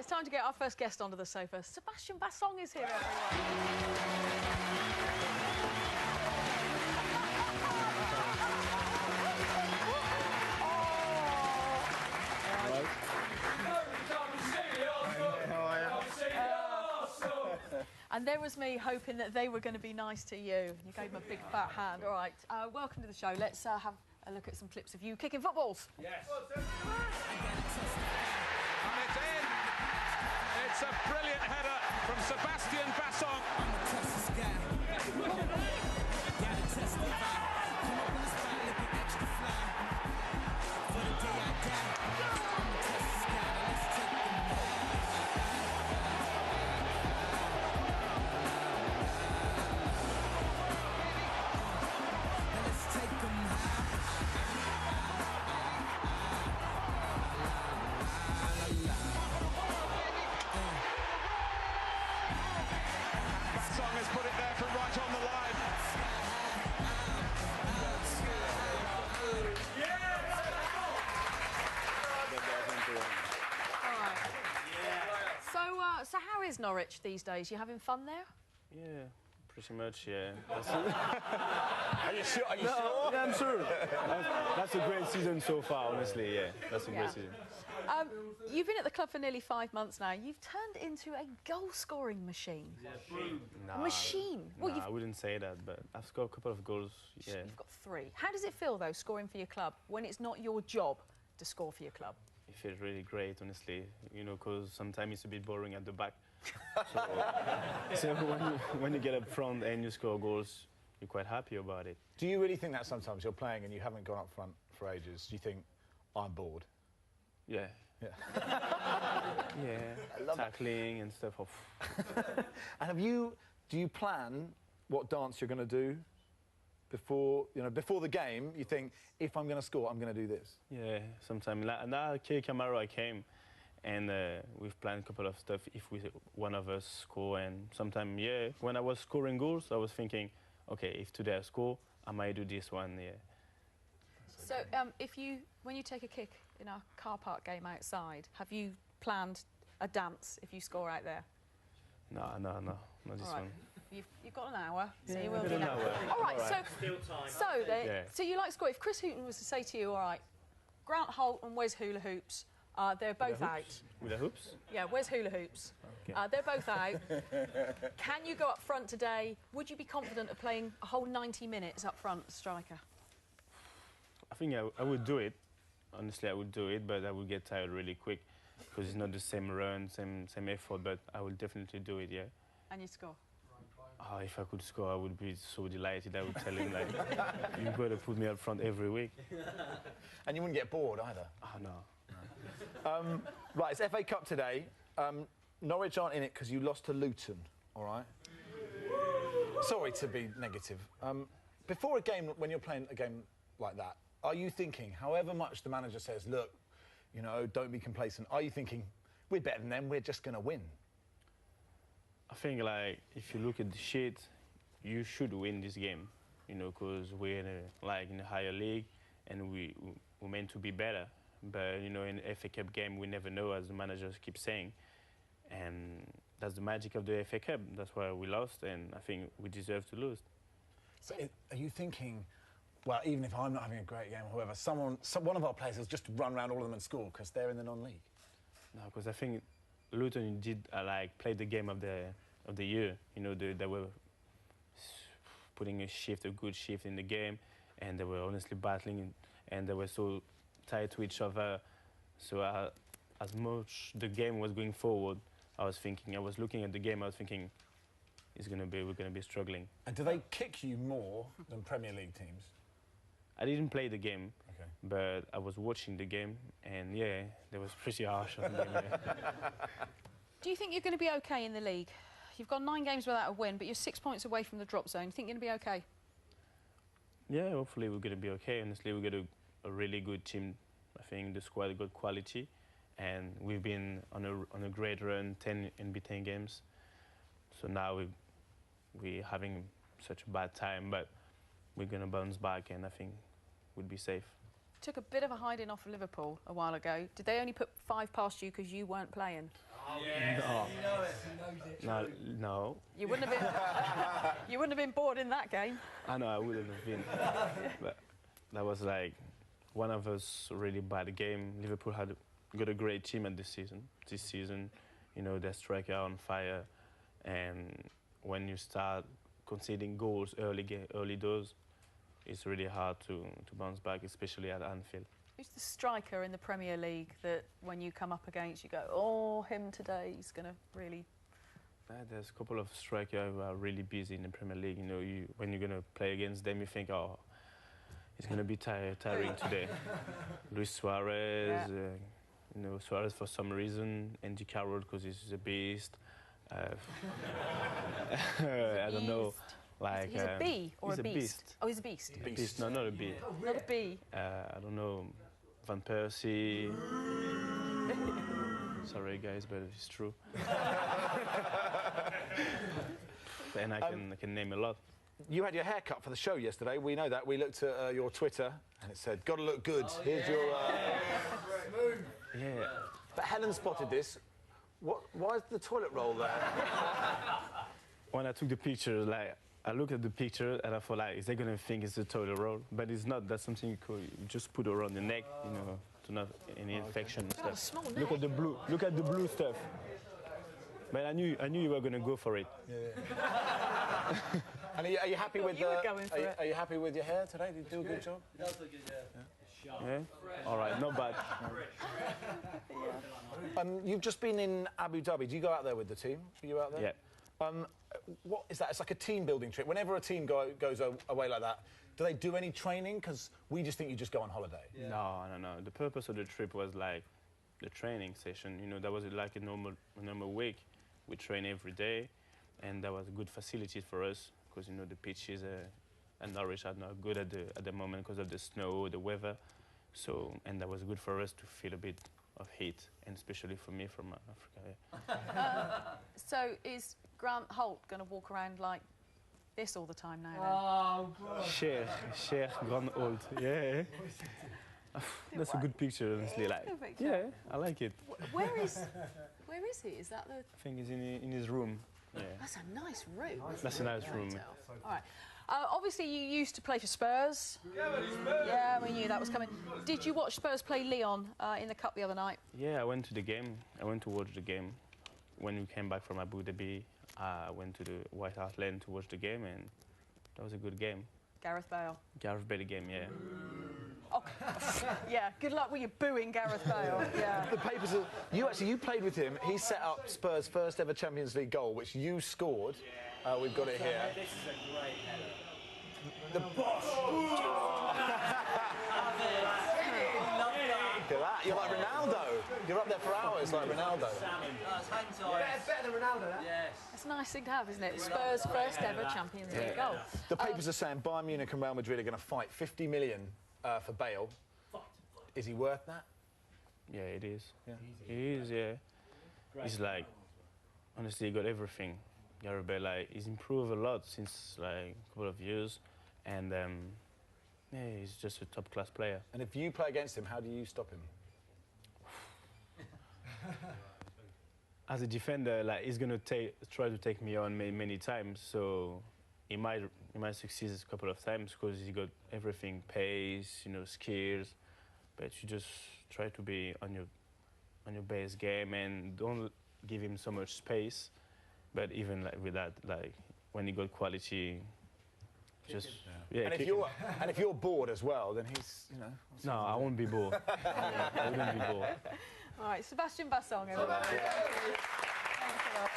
It's time to get our first guest onto the sofa. Sebastien Bassong is here, And there was me hoping that they were going to be nice to you. You gave them a big fat hand. All right, welcome to the show. Let's have a look at some clips of you kicking footballs. Yes. And it's in. It's a brilliant header from Sebastien Bassong. Has put it there from right on the line. All right. So how is Norwich these days? You having fun there? Yeah, pretty much, yeah. Are you sure? Yeah, I'm sure. That's a great season so far, honestly, yeah. That's a great season. You've been at the club for nearly 5 months now. You've turned into a goal-scoring machine. Nah, A machine? Well, I wouldn't say that, but I've scored a couple of goals, yeah. You've got 3. How does it feel, though, scoring for your club, when it's not your job to score for your club? It feels really great, honestly, you know, because sometimes it's a bit boring at the back. So when you get up front and you score goals, you're quite happy about it. Do you really think that sometimes you're playing and you haven't gone up front for ages? Do you think, I'm bored? Yeah. Yeah. Yeah, tackling and stuff. And do you plan what dance you're going to do before the game? You think, if I'm going to score, I'm going to do this. Yeah, sometimes. Now, Camaro, I came, and we've planned a couple of stuff if one of us score. And sometimes, yeah, when I was scoring goals, I was thinking, okay, if today I score, I might do this one. Yeah. So, when you take a kick in our car park game outside, have you planned a dance if you score out there? No, not this one. You've got an hour, so Yeah, you will do an that. hour. All right, so Still time. So you like score. If Chris Hooton was to say to you, all right, Grant Holt and Wes Hula Hoops, they're both out. With the hoops? Yeah, Wes Hula Hoops. Okay. They're both out. Can you go up front today? Would you be confident of playing a whole 90 minutes up front as striker? I think I would do it. Honestly, I would do it, but I would get tired really quick because it's not the same run, same effort, but I will definitely do it, yeah. And you score? Oh, if I could score, I would be so delighted. I would tell him, like, you've got to put me up front every week. And you wouldn't get bored either? Oh, no. Right, it's FA Cup today. Norwich aren't in it because you lost to Luton, all right? Sorry to be negative. Before a game, when you're playing a game like that, are you thinking, however much the manager says, look, you know, don't be complacent, are you thinking, we're better than them, we're just going to win? I think, like, if you look at the sheet, you should win this game, you know, because we're in a higher league and we're meant to be better. But, you know, in the FA Cup game, we never know, as the managers keep saying. And that's the magic of the FA Cup. That's why we lost, and I think we deserve to lose. So are you thinking, well, even if I'm not having a great game or whoever, one of our players has just run around all of them and score because they're in the non-league? No, because I think Luton did play the game of the year. You know, they were putting a good shift in the game, and they were honestly battling, and they were so tied to each other. So as much the game was going forward, I was looking at the game, I was thinking, we're gonna be struggling. And do they kick you more than Premier League teams? I didn't play the game, okay, but I was watching the game, and yeah, they was pretty harsh on them. Yeah. Do you think you're going to be okay in the league? You've got 9 games without a win, but you're 6 points away from the drop zone. Do you think you're going to be okay? Yeah, hopefully we're going to be okay. Honestly, we got a really good team. I think the squad got quality, and we've been on a great run, 10 unbeaten games. So now we're having such a bad time, but we're going to bounce back, and I think we'd be safe. Took a bit of a hiding off of Liverpool a while ago. Did they only put 5 past you because you weren't playing? No, no. You wouldn't have been. You wouldn't have been bored in that game. I know I wouldn't have been. But that was like one of us really bad game. Liverpool got a great team at this season, you know, their striker on fire, and when you start conceding goals early doors, it's really hard to bounce back, especially at Anfield. Who's the striker in the Premier League that when you come up against, you go, oh, him today, he's going to really... There's a couple of strikers who are really busy in the Premier League. You know, when you're going to play against them, you think, oh, it's going to be tiring today. Luis Suarez, you know, Suarez for some reason, Andy Carroll because he's a beast. I don't know. Like, he's a bee or he's a beast? Oh, he's a beast. A beast. No, not a bee. Not a bee. I don't know. Van Persie. Sorry, guys, but it's true. And I can name a lot. You had your hair cut for the show yesterday. We know that. We looked at your Twitter and it said, "Gotta look good." Here's your. Yeah. But Helen spotted this. Why is the toilet roll there? When I took the picture, like I looked at the picture and I thought, like, is they gonna think it's a toilet roll? But it's not. That's something you just put around the neck, you know, to not any infection and stuff. Small Look neck. at the blue. Look at the blue stuff. But I knew you were gonna go for it. Yeah. And are you happy with? You were going for it. Are you happy with your hair today? Did you do a good job? Yeah. All right. Not bad. You've just been in Abu Dhabi. Do you go out there with the team? Are you out there? Yeah. What is that? It's like a team building trip. Whenever a team goes away like that, do they do any training? Because we just think you just go on holiday. Yeah. No. The purpose of the trip was like the training session. You know, that was like a normal week. We train every day, and that was a good facility for us because you know the pitches and Norwich are not good at the moment because of the snow, the weather. So and that was good for us to feel a bit of heat, and especially for me from Africa. Yeah. So is Grant Holt going to walk around like this all the time now? Then? Sheikh Grant Holt. Yeah. That's a good picture, honestly. Like, yeah, I like it. Where is he? Is that the? I think he's in his room. Yeah. That's a nice room. That's a nice room. All right. Obviously, you used to play for Spurs. Yeah, we knew that was coming. Did you watch Spurs play Lyon in the Cup the other night? Yeah, I went to the game. I went to watch the game. When we came back from Abu Dhabi, I went to the White Hart Lane to watch the game, and that was a good game. Gareth Bale. Gareth Bale game, yeah. Oh, yeah. Good luck with your booing, Gareth Bale. Yeah. The papers are, you played with him. He set up Spurs' first ever Champions League goal, which you scored. We've got it here. This is a great header. The boss. Look at that. You're like Ronaldo. You're up there for hours like Ronaldo. That's hang time. It's better than Ronaldo, that. Yes. It's a nice thing to have, isn't it? Spurs' first ever Champions League goal. The papers are saying Bayern Munich and Real Madrid are going to fight 50 million for Bale. Is he worth that? Yeah, it is. Yeah. He is, yeah. He's like, honestly, he got everything. Gareth Bale, like, he's improved a lot since like a couple of years, and yeah, he's just a top-class player. And if you play against him, how do you stop him? As a defender, like, he's gonna try to take me on many times, so he might succeed a couple of times because he got everything, pace, you know, skills, but you just try to be on your base game and don't give him so much space. But even like with that, like when he got quality, just yeah. And if you're bored as well, then he's, you know. No, I won't be bored. I wouldn't be bored. All right, Sebastien Bassong, everybody. Thanks a lot.